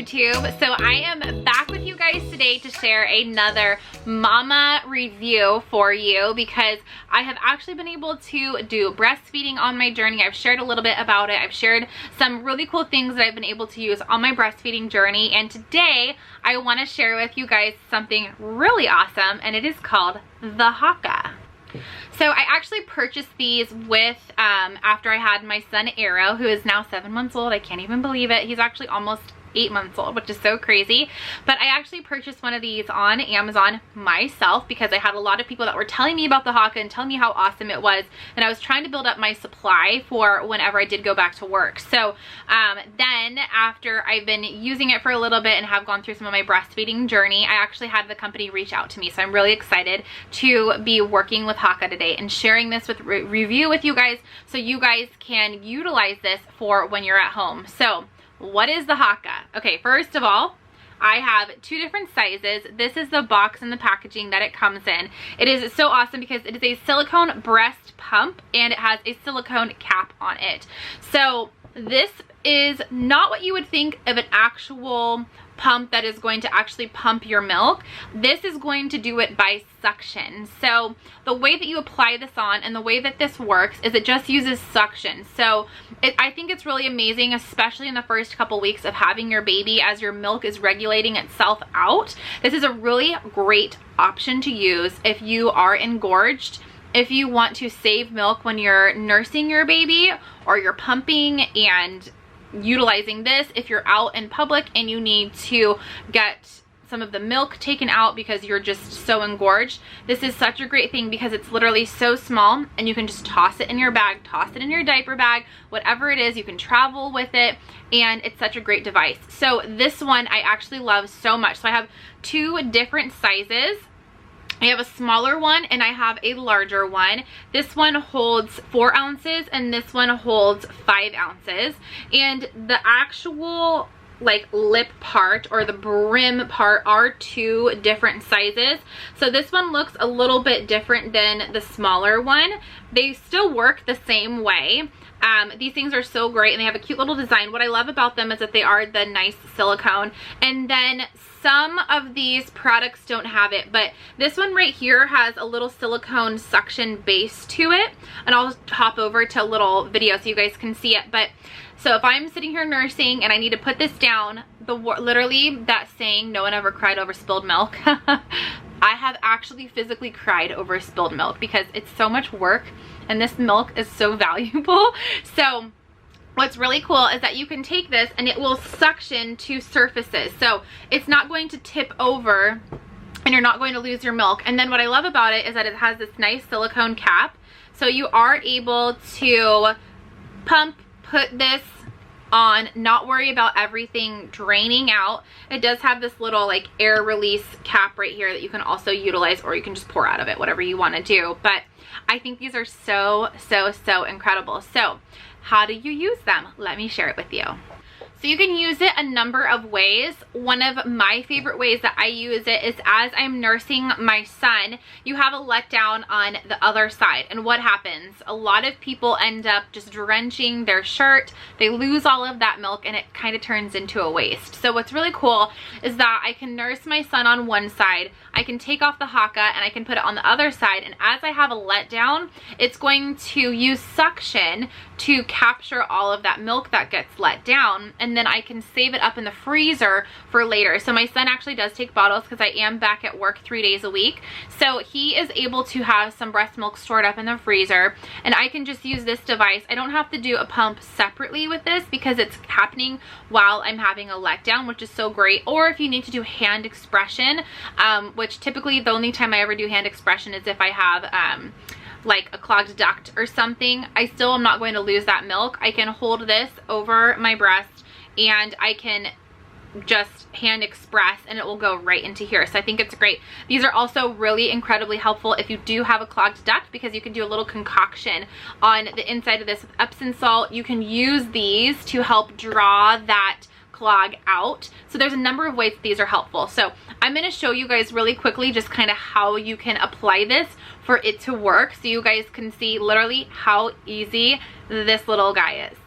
YouTube. So I am back with you guys today to share another mama review for you because I have actually been able to do breastfeeding on my journey. I've shared a little bit about it. I've shared some really cool things that I've been able to use on my breastfeeding journey, and today I want to share with you guys something really awesome, and it is called the Haakaa. So I actually purchased these with, after I had my son Arrow, who is now 7 months old. I can't even believe it. He's actually almost 8 months old, which is so crazy. But I actually purchased one of these on Amazon myself because I had a lot of people that were telling me about the Haakaa and telling me how awesome it was, and I was trying to build up my supply for whenever I did go back to work. So then after I've been using it for a little bit and have gone through some of my breastfeeding journey, I actually had the company reach out to me. So I'm really excited to be working with Haakaa today and sharing this with review with you guys so you guys can utilize this for when you're at home. So what is the Haakaa? Okay, first of all, I have two different sizes. This is the box and the packaging that it comes in. It is so awesome because it is a silicone breast pump and it has a silicone cap on it. So this is not what you would think of an actual pump that is going to actually pump your milk. This is going to do it by suction. So the way that you apply this on and the way that this works is it just uses suction. So I think it's really amazing, especially in the first couple weeks of having your baby as your milk is regulating itself out. This is a really great option to use if you are engorged, if you want to save milk when you're nursing your baby or you're pumping and utilizing this if you're out in public and you need to get some of the milk taken out because you're just so engorged. This is such a great thing because it's literally so small and you can just toss it in your bag, toss it in your diaper bag, whatever it is, you can travel with it, and it's such a great device. So this one I actually love so much. So I have two different sizes. I have a smaller one and I have a larger one. This one holds 4 ounces and this one holds 5 ounces. And the actual like lip part or the brim part are two different sizes. So this one looks a little bit different than the smaller one. They still work the same way. These things are so great and they have a cute little design. What I love about them is that they are the nice silicone, and then some of these products don't have it, but this one right here has a little silicone suction base to it, and I'll hop over to a little video so you guys can see it. But so if I'm sitting here nursing and I need to put this down, literally that saying, no one ever cried over spilled milk. I have actually physically cried over spilled milk because it's so much work and this milk is so valuable. So what's really cool is that you can take this and it will suction to surfaces. So it's not going to tip over and you're not going to lose your milk. And then what I love about it is that it has this nice silicone cap. So you are able to pump, put this on, not worry about everything draining out. It does have this little like air release cap right here that you can also utilize, or you can just pour out of it, whatever you want to do. But I think these are so incredible. So how do you use them? Let me share it with you. So you can use it a number of ways. One of my favorite ways that I use it is as I'm nursing my son, you have a letdown on the other side. And what happens? A lot of people end up just drenching their shirt. They lose all of that milk and it kind of turns into a waste. So what's really cool is that I can nurse my son on one side, I can take off the Haakaa and I can put it on the other side, and as I have a letdown, it's going to use suction to capture all of that milk that gets let down, and then I can save it up in the freezer for later. So my son actually does take bottles because I am back at work 3 days a week. So he is able to have some breast milk stored up in the freezer, and I can just use this device. I don't have to do a pump separately with this because it's happening while I'm having a letdown, which is so great. Or if you need to do hand expression, which typically the only time I ever do hand expression is if I have like a clogged duct or something, I still am not going to lose that milk. I can hold this over my breast and I can just hand express and it will go right into here. So I think it's great. These are also really incredibly helpful if you do have a clogged duct, because you can do a little concoction on the inside of this with Epsom salt. You can use these to help draw that clog out. So there's a number of ways these are helpful. So I'm going to show you guys really quickly just kind of how you can apply this for it to work, so you guys can see literally how easy this little guy is.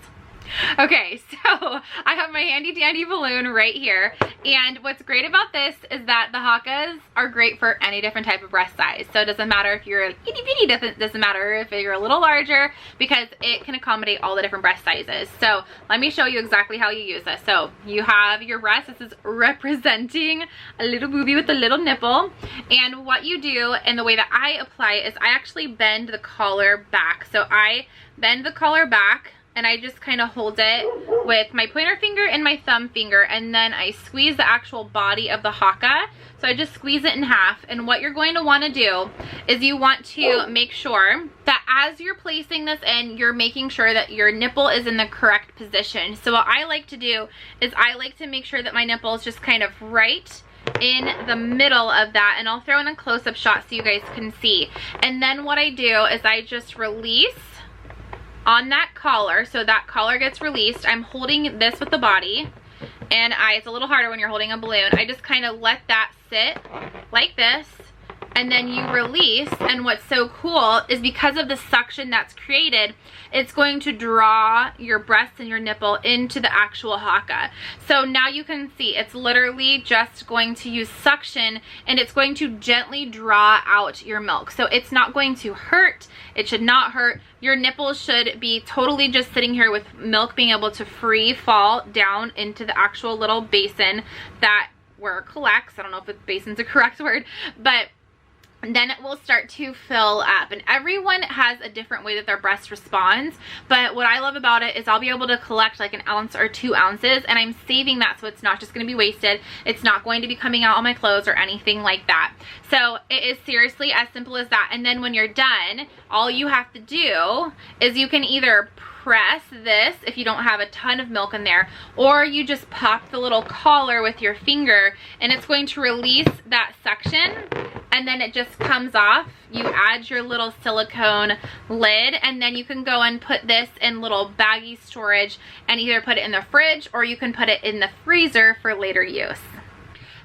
Okay, so I have my handy dandy balloon right here, and what's great about this is that the Haakas are great for any different type of breast size. So it doesn't matter if you're itty bitty, doesn't matter if you're a little larger, because it can accommodate all the different breast sizes. So let me show you exactly how you use this. So you have your breast. This is representing a little boobie with a little nipple, and what you do and the way that I apply it is I actually bend the collar back. So I bend the collar back and I just kind of hold it with my pointer finger and my thumb finger, and then I squeeze the actual body of the Haakaa. So I just squeeze it in half, and what you're going to want to do is you want to make sure that as you're placing this in, you're making sure that your nipple is in the correct position. So what I like to do is I like to make sure that my nipple is just kind of right in the middle of that, and I'll throw in a close-up shot so you guys can see. And then what I do is I just release on that collar, so that collar gets released. I'm holding this with the body, and it's a little harder when you're holding a balloon. I just kind of let that sit like this, and then you release. And what's so cool is because of the suction that's created, it's going to draw your breast and your nipple into the actual Haakaa. So now you can see it's literally just going to use suction, and it's going to gently draw out your milk. So it's not going to hurt. It should not hurt. Your nipples should be totally just sitting here with milk being able to free fall down into the actual little basin that where it collects. I don't know if basin's a correct word, but then it will start to fill up. And everyone has a different way that their breast responds, but what I love about it is I'll be able to collect like an ounce or 2 ounces, and I'm saving that so it's not just going to be wasted. It's not going to be coming out on my clothes or anything like that. So it is seriously as simple as that. And then when you're done, all you have to do is you can either press this if you don't have a ton of milk in there, or you just pop the little collar with your finger, and it's going to release that suction, and then it just comes off. You add your little silicone lid, and then you can go and put this in little baggy storage and either put it in the fridge or you can put it in the freezer for later use.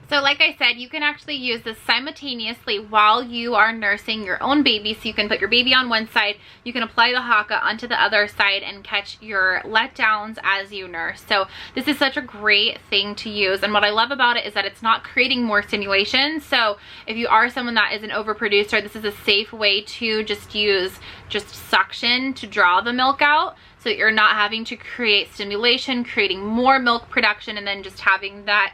So like I said, you can actually use this simultaneously while you are nursing your own baby. So you can put your baby on one side, you can apply the Haakaa onto the other side and catch your letdowns as you nurse. So this is such a great thing to use. And what I love about it is that it's not creating more stimulation. So if you are someone that is an overproducer, this is a safe way to just use suction to draw the milk out, so that you're not having to create stimulation, creating more milk production, and then just having that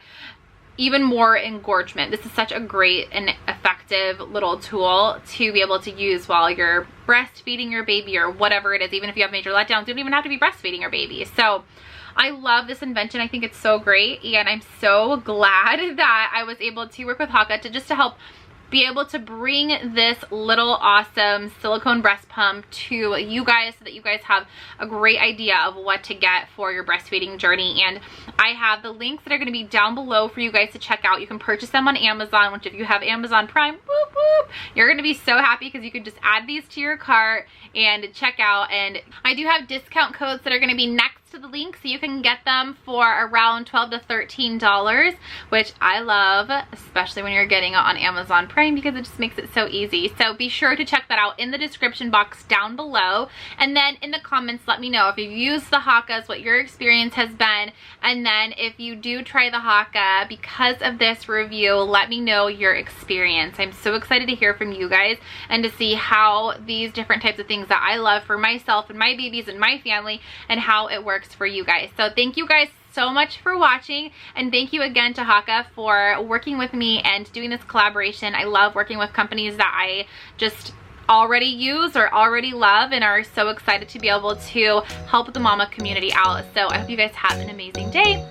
even more engorgement. This is such a great and effective little tool to be able to use while you're breastfeeding your baby or whatever it is. Even if you have major letdowns, you don't even have to be breastfeeding your baby. So I love this invention. I think it's so great, and I'm so glad that I was able to work with Haakaa to help be able to bring this little awesome silicone breast pump to you guys so that you guys have a great idea of what to get for your breastfeeding journey. And I have the links that are going to be down below for you guys to check out. You can purchase them on Amazon, which if you have Amazon Prime, whoop, whoop, you're going to be so happy because you can just add these to your cart and check out. And I do have discount codes that are going to be next to the link, so you can get them for around $12 to $13, which I love, especially when you're getting it on Amazon Prime, because it just makes it so easy. So be sure to check that out in the description box down below, and then in the comments let me know if you've used the Haakaas, what your experience has been, and then if you do try the Haakaa because of this review, let me know your experience. I'm so excited to hear from you guys and to see how these different types of things that I love for myself and my babies and my family, and how it works for you guys. So thank you guys so much for watching, and thank you again to Haakaa for working with me and doing this collaboration. I love working with companies that I just already use or already love and are so excited to be able to help the mama community out. So I hope you guys have an amazing day.